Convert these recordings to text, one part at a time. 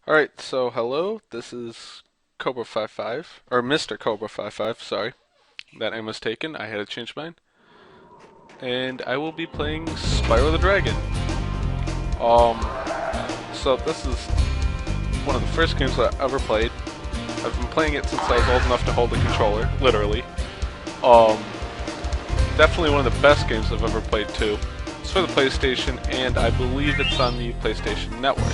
Alright, so hello, this is Cobra 55, or Mr. Cobra 55, sorry. That name was taken, I had to change mine. And I will be playing Spyro the Dragon. Um, so this is one of the first games that I ever played. I've been playing it since I was old enough to hold the controller, literally. Um, Definitely one of the best games I've ever played too. It's for the PlayStation, and I believe it's on the PlayStation Network.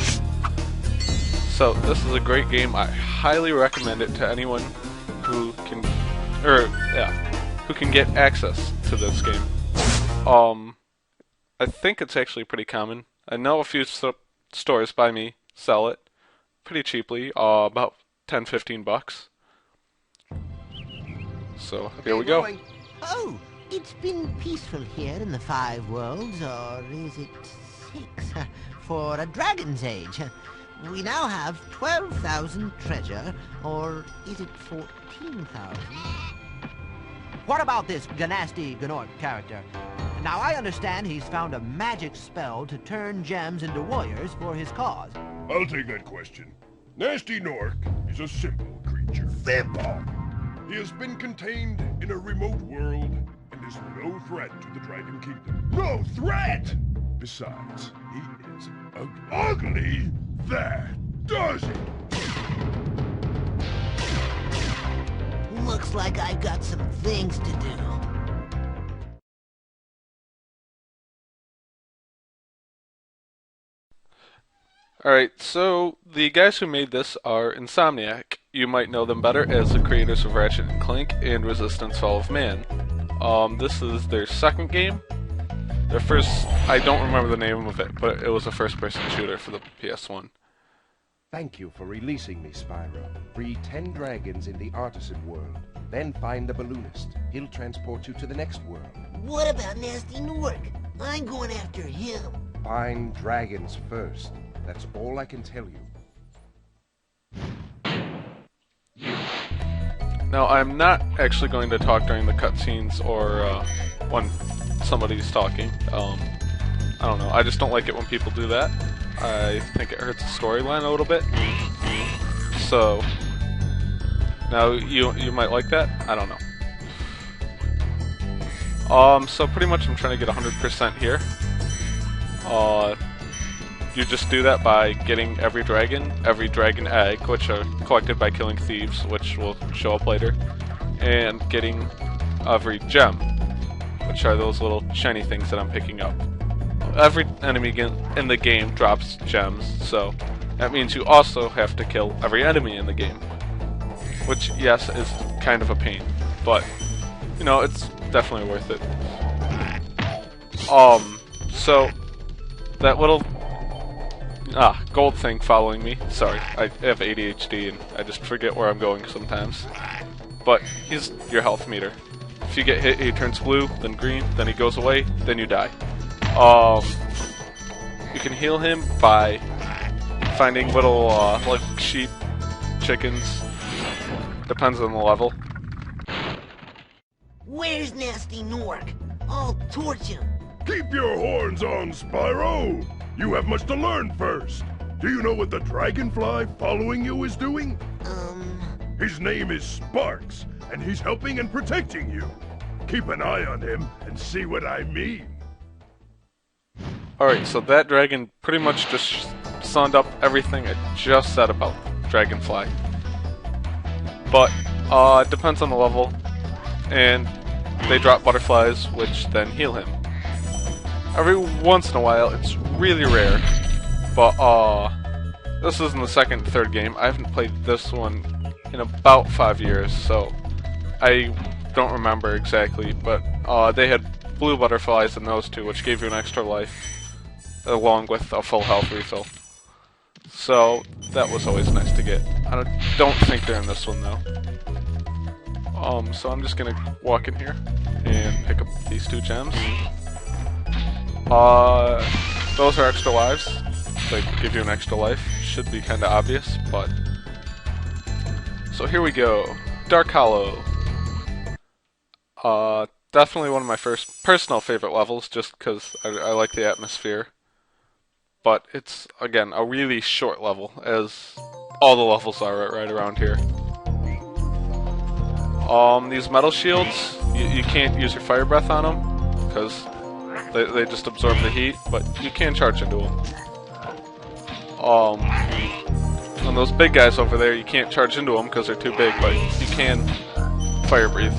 So this is a great game. I highly recommend it to anyone who can, who can get access to this game. I think it's actually pretty common. I know a few stores by me sell it pretty cheaply, about 10-15 bucks. So here we go. Oh, it's been peaceful here in the Five Worlds, or is it 6? For a Dragon's Age. We now have 12,000 treasure, or is it 14,000? What about this Gnasty character? Now, I understand he's found a magic spell to turn gems into warriors for his cause. I'll take that question. Gnasty Nork is a simple creature. Simple? He has been contained in a remote world and is no threat to the Dragon Kingdom. No threat! Besides, he is ugly. Ugly? That does it! Looks like I've got some things to do. Alright, so the guys who made this are Insomniac. You might know them better as the creators of Ratchet and Clank and Resistance Fall of Man. This is their second game. Their first, I don't remember the name of it, but it was a first-person shooter for the PS1. Thank you for releasing me, Spyro. Free 10 dragons in the artisan world. Then find the balloonist. He'll transport you to the next world. What about Gnasty Nork? I'm going after him. Find dragons first. That's all I can tell you. Now, I'm not actually going to talk during the cutscenes or when somebody's talking. I don't know. I just don't like it when people do that. I think it hurts the storyline a little bit. So, now you might like that? I don't know. So pretty much I'm trying to get 100% here. You just do that by getting every dragon egg, which are collected by killing thieves, which will show up later, and getting every gem, which are those little shiny things that I'm picking up. Every enemy in the game drops gems, so that means you also have to kill every enemy in the game, which, yes, is kind of a pain, but, you know, it's definitely worth it. So, that little gold thing following me. Sorry, I have ADHD and I just forget where I'm going sometimes. But he's your health meter. If you get hit, he turns blue, then green, then he goes away, then you die. You can heal him by finding little, like sheep, chickens. Depends on the level. Where's Gnasty Nork? I'll torch him. Keep your horns on, Spyro! You have much to learn first. Do you know what the dragonfly following you is doing? His name is Sparks, and he's helping and protecting you. Keep an eye on him and see what I mean. Alright, so that dragon pretty much just summed up everything I just said about Dragonfly. But, it depends on the level, and they drop butterflies, which then heal him. Every once in a while, it's really rare, but, this is in the second and third game. I haven't played this one in about 5 years, so I don't remember exactly, but, they had blue butterflies in those two, which gave you an extra life, along with a full health refill. So, that was always nice to get. I don't think they're in this one, though. So I'm just gonna walk in here and pick up these 2 gems. Those are extra lives. They give you an extra life. Should be kinda obvious, but... So here we go. Dark Hollow. Definitely one of my first personal favorite levels, just because I like the atmosphere. But it's, again, a really short level, as all the levels are right around here. These metal shields, you can't use your fire breath on them because they just absorb the heat, but you can charge into them. And those big guys over there, you can't charge into them because they're too big, but you can fire breathe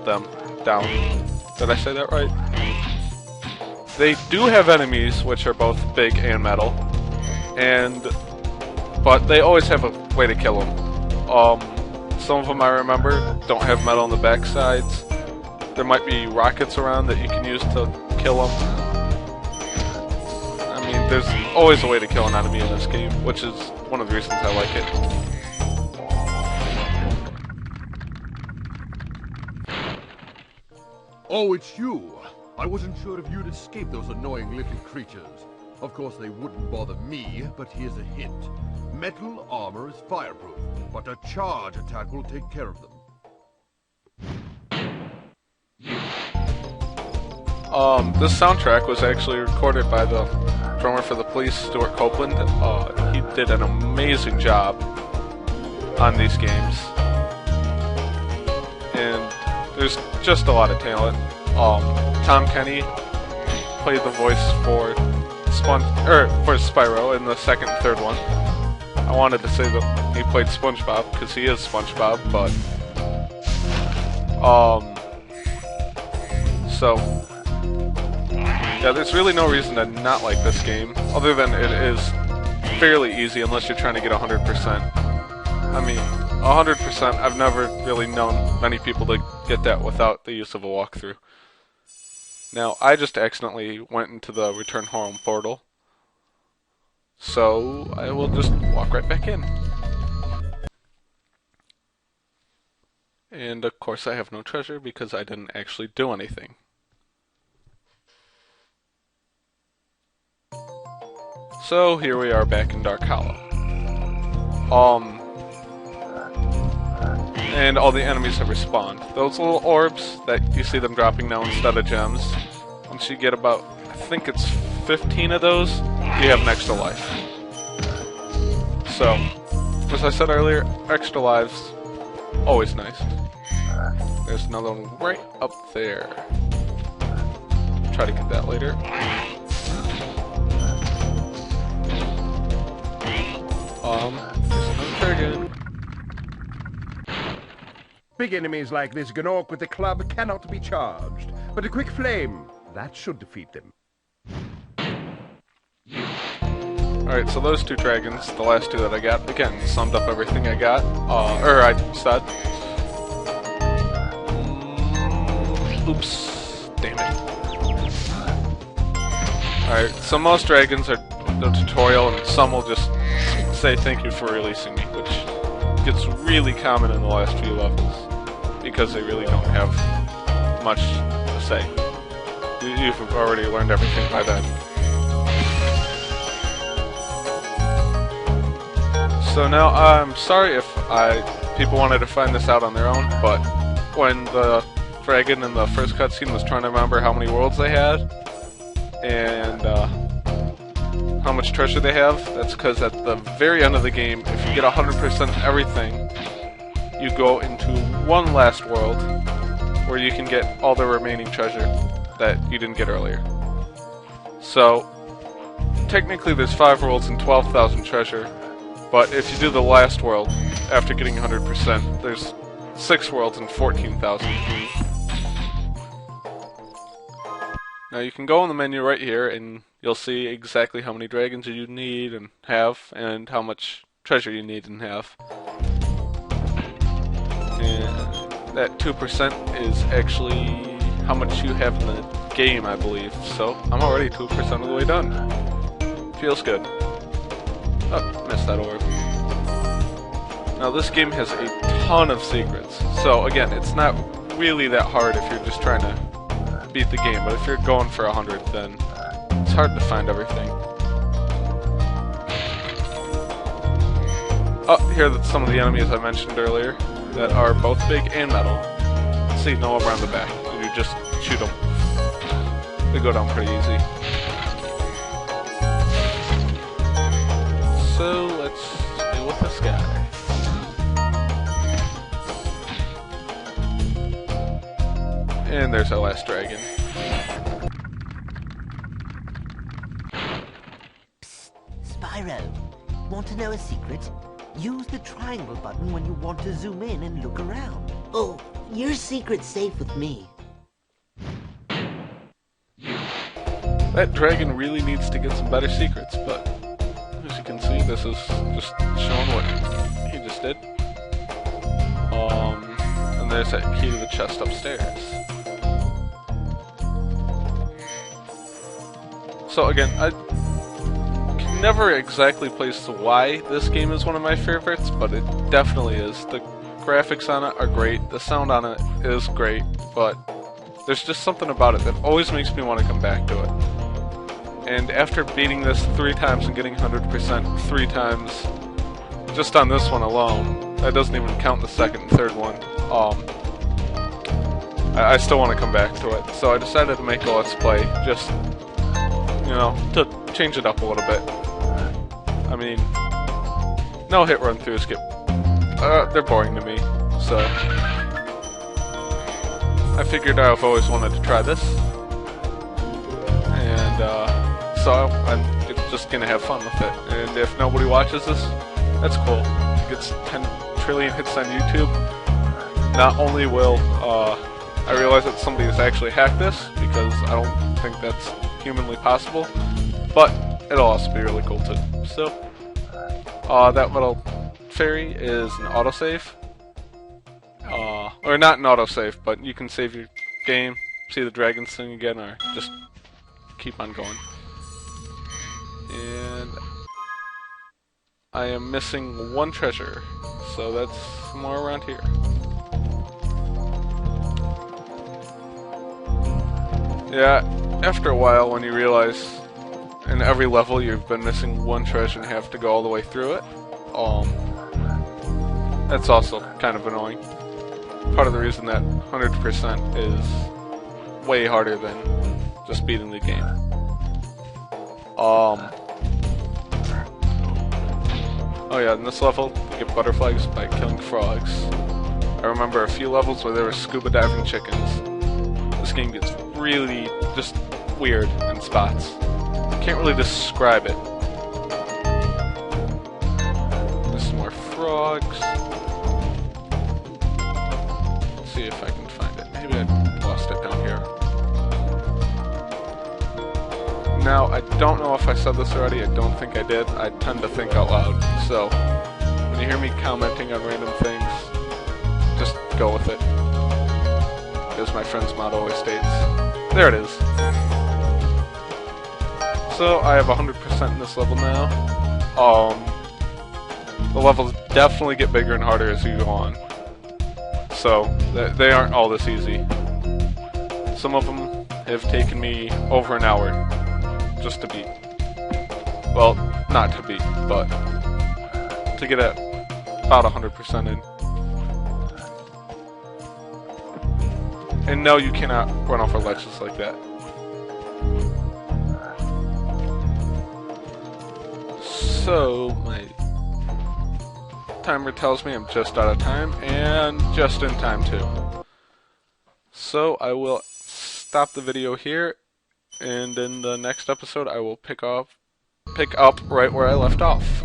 them down. Did I say that right? They do have enemies which are both big and metal, but they always have a way to kill them. Some of them I remember don't have metal on the back sides. There might be rockets around that you can use to kill them. I mean, there's always a way to kill an enemy in this game, which is one of the reasons I like it. Oh, it's you. I wasn't sure if you'd escape those annoying little creatures. Of course, they wouldn't bother me, but here's a hint. Metal armor is fireproof, but a charge attack will take care of them. This soundtrack was actually recorded by the drummer for the Police, Stuart Copeland. He did an amazing job on these games. And there's just a lot of talent. Tom Kenny played the voice for Spyro in the second and third one. I wanted to say that he played SpongeBob because he is SpongeBob, but so yeah, there's really no reason to not like this game, other than it is fairly easy unless you're trying to get 100%. I mean, 100%, I've never really known many people to get that without the use of a walkthrough. Now, I just accidentally went into the return home portal, so I will just walk right back in. And of course I have no treasure because I didn't actually do anything. So here we are back in Dark Hollow. And all the enemies have respawned. Those little orbs that you see them dropping now instead of gems, once you get about, I think it's 15 of those, you have an extra life. So, as I said earlier, extra lives, always nice. There's another one right up there. Try to get that later. There's another dragon. Big enemies like this Gnorc with the club cannot be charged, but a quick flame, that should defeat them. Alright, so those two dragons, the last two that I got, again, summed up everything I got, I said. Oops, damn it. Alright, so most dragons are the tutorial, and some will just say thank you for releasing me, which gets really common in the last few levels, because they really don't have much to say. You've already learned everything by then. So now, I'm sorry if people wanted to find this out on their own, but when the dragon in the first cutscene was trying to remember how many worlds they had, and how much treasure they have, that's because at the very end of the game, if you get 100% everything, you go into one last world where you can get all the remaining treasure that you didn't get earlier. So, technically there's 5 worlds and 12,000 treasure, but if you do the last world, after getting 100%, there's 6 worlds and 14,000. Now you can go in the menu right here and you'll see exactly how many dragons you need and have, and how much treasure you need and have. And that 2% is actually how much you have in the game, I believe. So I'm already 2% of the way done. Feels good. Oh, missed that orb. Now this game has a ton of secrets. So again, it's not really that hard if you're just trying to beat the game, but if you're going for 100, then it's hard to find everything. Oh, here are some of the enemies I mentioned earlier that are both big and metal. See, no one around the back. You just shoot them. They go down pretty easy. So let's do with this guy. And there's our last dragon. Psst, Spyro, want to know a secret? Use the triangle button when you want to zoom in and look around. Oh, your secret's safe with me. That dragon really needs to get some better secrets, but as you can see, this is just showing what he just did. And there's that key to the chest upstairs. So again, I can never exactly place why this game is one of my favorites, but it definitely is. The graphics on it are great, the sound on it is great, but there's just something about it that always makes me want to come back to it. And after beating this 3 times and getting 100% 3 times, just on this one alone, that doesn't even count the second and third one, I still want to come back to it. So I decided to make a Let's Play, just, you know, to change it up a little bit. I mean, no hit run throughs they're boring to me, so I figured I've always wanted to try this, and so I'm just gonna have fun with it. And if nobody watches this, that's cool. It gets 10 trillion hits on YouTube. Not only will I realize that somebody has actually hacked this, because I don't think that's humanly possible, but it'll also be really cool too. So, that little fairy is an autosave. Or not an autosave, but you can save your game, see the dragons thing again, or just keep on going. And I am missing 1 treasure, so that's somewhere around here. Yeah, after a while when you realize in every level you've been missing 1 treasure and have to go all the way through it, that's also kind of annoying. Part of the reason that 100% is way harder than just beating the game. Oh yeah, in this level, you get butterflies by killing frogs. I remember a few levels where there were scuba diving chickens. This game gets really just weird in spots. Can't really describe it. There's some more frogs. Let's see if I can find it. Maybe I lost it down here. Now, I don't know if I said this already, I don't think I did. I tend to think out loud, so when you hear me commenting on random things, just go with it. As my friend's motto always states. There it is. So, I have 100% in this level now. The levels definitely get bigger and harder as you go on. So, they aren't all this easy. Some of them have taken me over an hour just to beat. Well, not to beat, but to get at about 100% in. And no, you cannot run off a ledge just like that. So, my timer tells me I'm just out of time, and just in time too. So, I will stop the video here, and in the next episode I will pick up right where I left off.